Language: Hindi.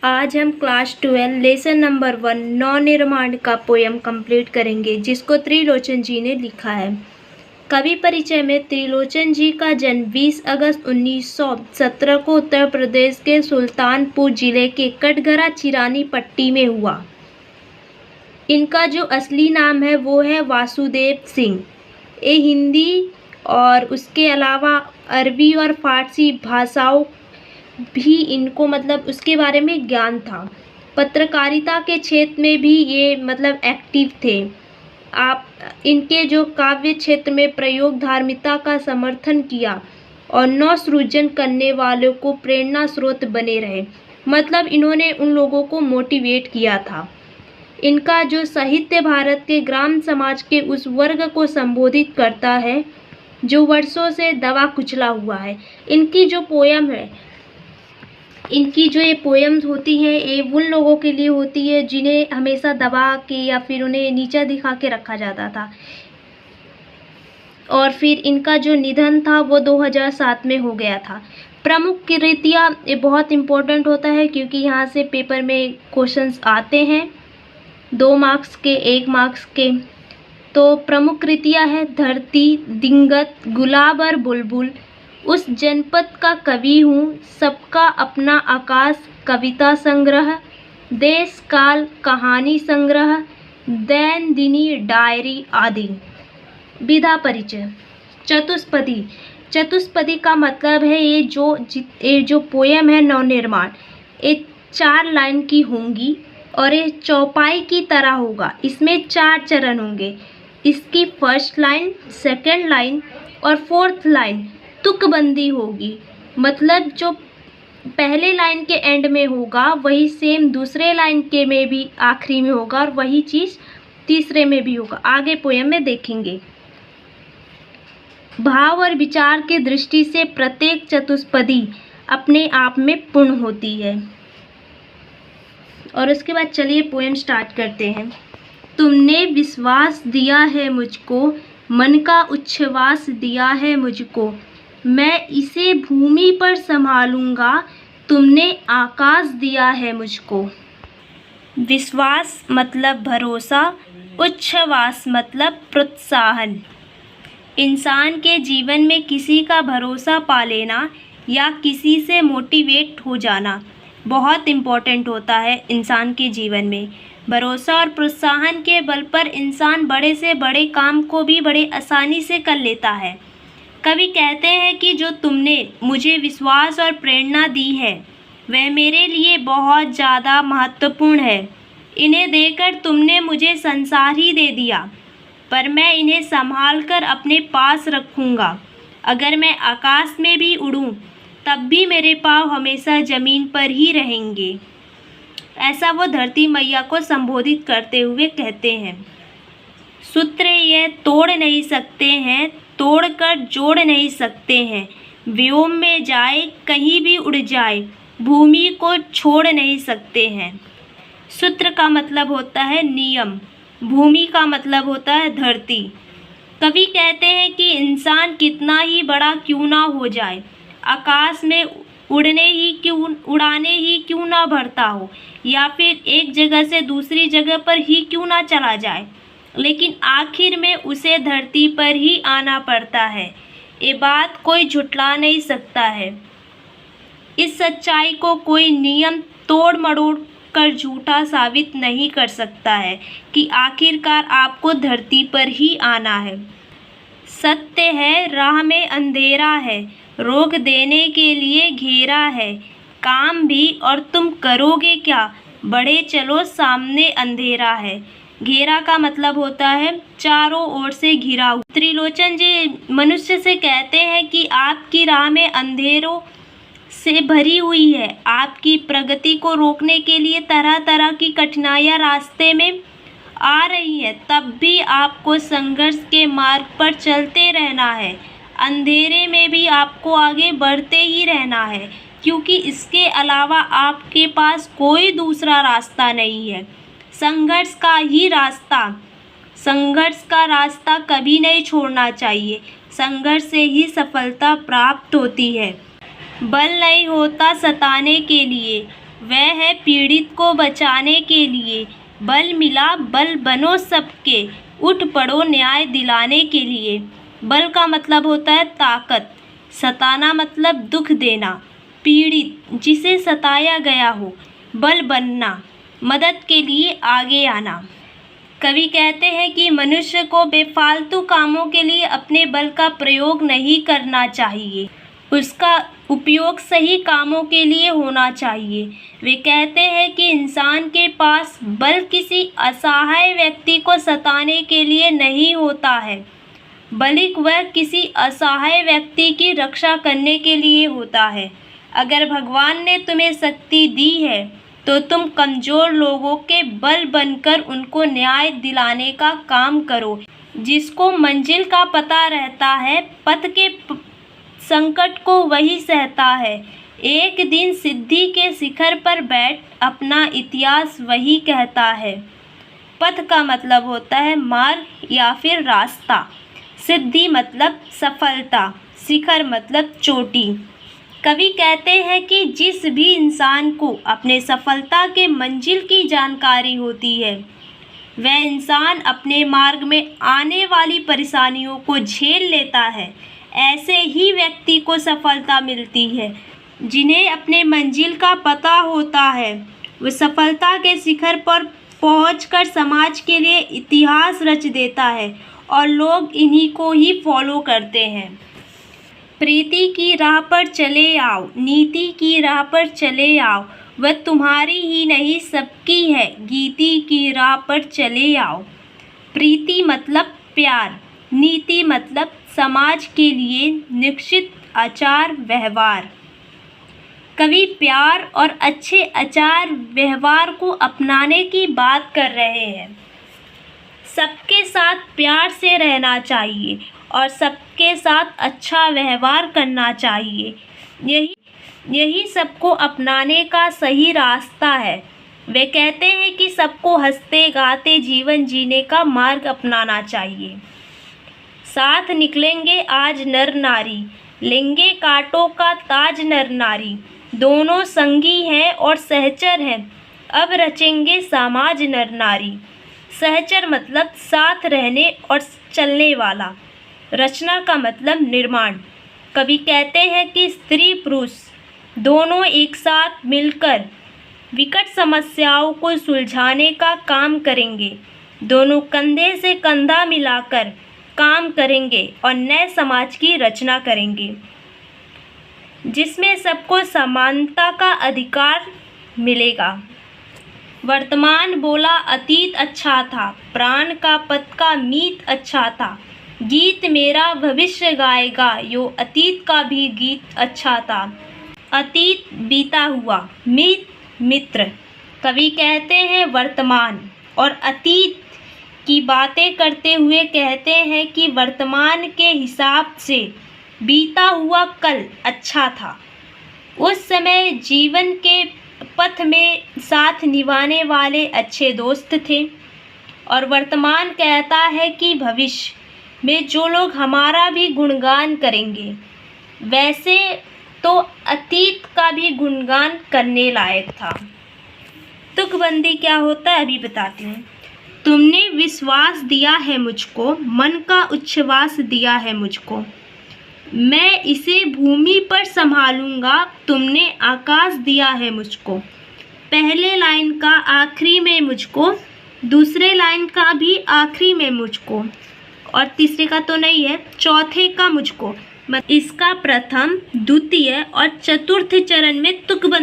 आज हम क्लास 12 लेसन नंबर 1 नवनिर्माण का पोयम कंप्लीट करेंगे, जिसको त्रिलोचन जी ने लिखा है। कवि परिचय में त्रिलोचन जी का जन्म 20 अगस्त 1917 को उत्तर प्रदेश के सुल्तानपुर जिले के कटघरा चिरानी पट्टी में हुआ। इनका जो असली नाम है वो है वासुदेव सिंह। ये हिंदी और उसके अलावा अरबी और फारसी भाषाओं भी इनको उसके बारे में ज्ञान था। पत्रकारिता के क्षेत्र में भी ये एक्टिव थे। आप इनके जो काव्य क्षेत्र में प्रयोग धार्मिकता का समर्थन किया और नव सृजन करने वालों को प्रेरणा स्रोत बने रहे। इन्होंने उन लोगों को मोटिवेट किया था। इनका जो साहित्य भारत के ग्राम समाज के उस वर्ग को संबोधित करता है जो वर्षों से दबा कुचला हुआ है। इनकी जो पोयम है, इनकी जो ये पोएम्स होती हैं, ये उन लोगों के लिए होती है जिन्हें हमेशा दबा के या फिर उन्हें नीचा दिखा के रखा जाता था। और फिर इनका जो निधन था वो 2007 में हो गया था। प्रमुख कृतियाँ ये बहुत इम्पोर्टेंट होता है क्योंकि यहाँ से पेपर में क्वेश्चंस आते हैं, 2 मार्क्स के, 1 मार्क्स के। तो प्रमुख कृतियाँ है धरती, दिंगत, गुलाब और बुलबुल, उस जनपद का कवि हूँ, सबका अपना आकाश कविता संग्रह, देश काल कहानी संग्रह, दैनंदिनी डायरी आदि। विधा परिचय। चतुष्पदी। चतुष्पदी का मतलब है ये जो पोयम है नवनिर्माण, ये 4 लाइन की होंगी और ये चौपाई की तरह होगा। इसमें 4 चरण होंगे। इसकी फर्स्ट लाइन, सेकंड लाइन और फोर्थ लाइन तुकबंदी होगी। जो पहले लाइन के एंड में होगा वही सेम दूसरे लाइन के में भी आखिरी में होगा और वही चीज़ तीसरे में भी होगा। आगे पोयम में देखेंगे। भाव और विचार की दृष्टि से प्रत्येक चतुष्पदी अपने आप में पूर्ण होती है। और उसके बाद चलिए पोयम स्टार्ट करते हैं। तुमने विश्वास दिया है मुझको, मन का उच्छ्वास दिया है मुझको, मैं इसे भूमि पर संभालूंगा, तुमने आकाश दिया है मुझको। विश्वास मतलब भरोसा, उच्छ्वास मतलब प्रोत्साहन। इंसान के जीवन में किसी का भरोसा पा लेना या किसी से मोटिवेट हो जाना बहुत इम्पोर्टेंट होता है इंसान के जीवन में। भरोसा और प्रोत्साहन के बल पर इंसान बड़े से बड़े काम को भी बड़े आसानी से कर लेता है। कवि कहते हैं कि जो तुमने मुझे विश्वास और प्रेरणा दी है वह मेरे लिए बहुत ज़्यादा महत्वपूर्ण है। इन्हें देकर तुमने मुझे संसार ही दे दिया, पर मैं इन्हें संभाल कर अपने पास रखूँगा। अगर मैं आकाश में भी उड़ूँ तब भी मेरे पाँव हमेशा ज़मीन पर ही रहेंगे। ऐसा वो धरती मैया को संबोधित करते हुए कहते हैं। सूत्र ये तोड़ नहीं सकते हैं, तोड़कर जोड़ नहीं सकते हैं। व्योम में जाए कहीं भी उड़ जाए, भूमि को छोड़ नहीं सकते हैं। सूत्र का मतलब होता है नियम, भूमि का मतलब होता है धरती। कवि कहते हैं कि इंसान कितना ही बड़ा क्यों ना हो जाए, आकाश में उड़ाने ही क्यों ना भरता हो या फिर एक जगह से दूसरी जगह पर ही क्यों ना चला जाए, लेकिन आखिर में उसे धरती पर ही आना पड़ता है। ये बात कोई झुठला नहीं सकता है। इस सच्चाई को कोई नियम तोड़ मरोड़ कर झूठा साबित नहीं कर सकता है कि आखिरकार आपको धरती पर ही आना है। सत्य है राह में अंधेरा है, रोक देने के लिए घेरा है, काम भी और तुम करोगे क्या, बढ़े चलो सामने अंधेरा है। घेरा का मतलब होता है चारों ओर से घिरा हुआ। त्रिलोचन जी मनुष्य से कहते हैं कि आपकी राह में अंधेरों से भरी हुई है। आपकी प्रगति को रोकने के लिए तरह तरह की कठिनाइयाँ रास्ते में आ रही है, तब भी आपको संघर्ष के मार्ग पर चलते रहना है। अंधेरे में भी आपको आगे बढ़ते ही रहना है, क्योंकि इसके अलावा आपके पास कोई दूसरा रास्ता नहीं है। संघर्ष का रास्ता कभी नहीं छोड़ना चाहिए। संघर्ष से ही सफलता प्राप्त होती है। बल नहीं होता सताने के लिए, वह है पीड़ित को बचाने के लिए। बल मिला बल बनो सबके, उठ पड़ो न्याय दिलाने के लिए। बल का मतलब होता है ताकत, सताना मतलब दुख देना, पीड़ित जिसे सताया गया हो, बल बनना मदद के लिए आगे आना। कवि कहते हैं कि मनुष्य को बेफालतू कामों के लिए अपने बल का प्रयोग नहीं करना चाहिए, उसका उपयोग सही कामों के लिए होना चाहिए। वे कहते हैं कि इंसान के पास बल किसी असहाय व्यक्ति को सताने के लिए नहीं होता है, बल्कि वह किसी असहाय व्यक्ति की रक्षा करने के लिए होता है। अगर भगवान ने तुम्हें शक्ति दी है तो तुम कमज़ोर लोगों के बल बनकर उनको न्याय दिलाने का काम करो। जिसको मंजिल का पता रहता है, पथ के संकट को वही सहता है। एक दिन सिद्धि के शिखर पर बैठ अपना इतिहास वही कहता है। पथ का मतलब होता है मार्ग या फिर रास्ता। सिद्धि मतलब सफलता, शिखर मतलब चोटी। कवि कहते हैं कि जिस भी इंसान को अपने सफलता के मंजिल की जानकारी होती है, वह इंसान अपने मार्ग में आने वाली परेशानियों को झेल लेता है। ऐसे ही व्यक्ति को सफलता मिलती है। जिन्हें अपने मंजिल का पता होता है, वह सफलता के शिखर पर पहुंचकर समाज के लिए इतिहास रच देता है और लोग इन्हीं को ही फॉलो करते हैं। प्रीति की राह पर चले आओ, नीति की राह पर चले आओ, वह तुम्हारी ही नहीं सबकी है, गीति की राह पर चले आओ। प्रीति मतलब प्यार, नीति मतलब समाज के लिए निश्चित आचार व्यवहार। कवि प्यार और अच्छे आचार व्यवहार को अपनाने की बात कर रहे हैं। सबके साथ प्यार से रहना चाहिए और सबके साथ अच्छा व्यवहार करना चाहिए। यही सबको अपनाने का सही रास्ता है। वे कहते हैं कि सबको हंसते गाते जीवन जीने का मार्ग अपनाना चाहिए। साथ निकलेंगे आज नर नारी, लेंगे कांटों का ताज नर नारी। दोनों संगी हैं और सहचर हैं, अब रचेंगे समाज नर नारी। सहचर मतलब साथ रहने और चलने वाला। रचना का मतलब निर्माण। कवि कहते हैं कि स्त्री पुरुष दोनों एक साथ मिलकर विकट समस्याओं को सुलझाने का काम करेंगे। दोनों कंधे से कंधा मिलाकर काम करेंगे और नए समाज की रचना करेंगे, जिसमें सबको समानता का अधिकार मिलेगा। वर्तमान बोला अतीत अच्छा था, प्राण का पथ का मीत अच्छा था। गीत मेरा भविष्य गाएगा, यो अतीत का भी गीत अच्छा था। अतीत बीता हुआ, मीत मित्र। कवि कहते हैं वर्तमान और अतीत की बातें करते हुए कहते हैं कि वर्तमान के हिसाब से बीता हुआ कल अच्छा था। उस समय जीवन के पथ में साथ निभाने वाले अच्छे दोस्त थे। और वर्तमान कहता है कि भविष्य में जो लोग हमारा भी गुणगान करेंगे। वैसे तो अतीत का भी गुणगान करने लायक था। तुकबंदी क्या होता है अभी बताती हूँ। तुमने विश्वास दिया है मुझको, मन का उच्छ्वास दिया है मुझको, मैं इसे भूमि पर संभालूंगा, तुमने आकाश दिया है मुझको। पहले लाइन का आखिरी में मुझको, दूसरे लाइन का भी आखिरी में मुझको, और तीसरे का तो नहीं है, चौथे का मुझको। इसका प्रथम, द्वितीय और चतुर्थ चरण में तुकबंदी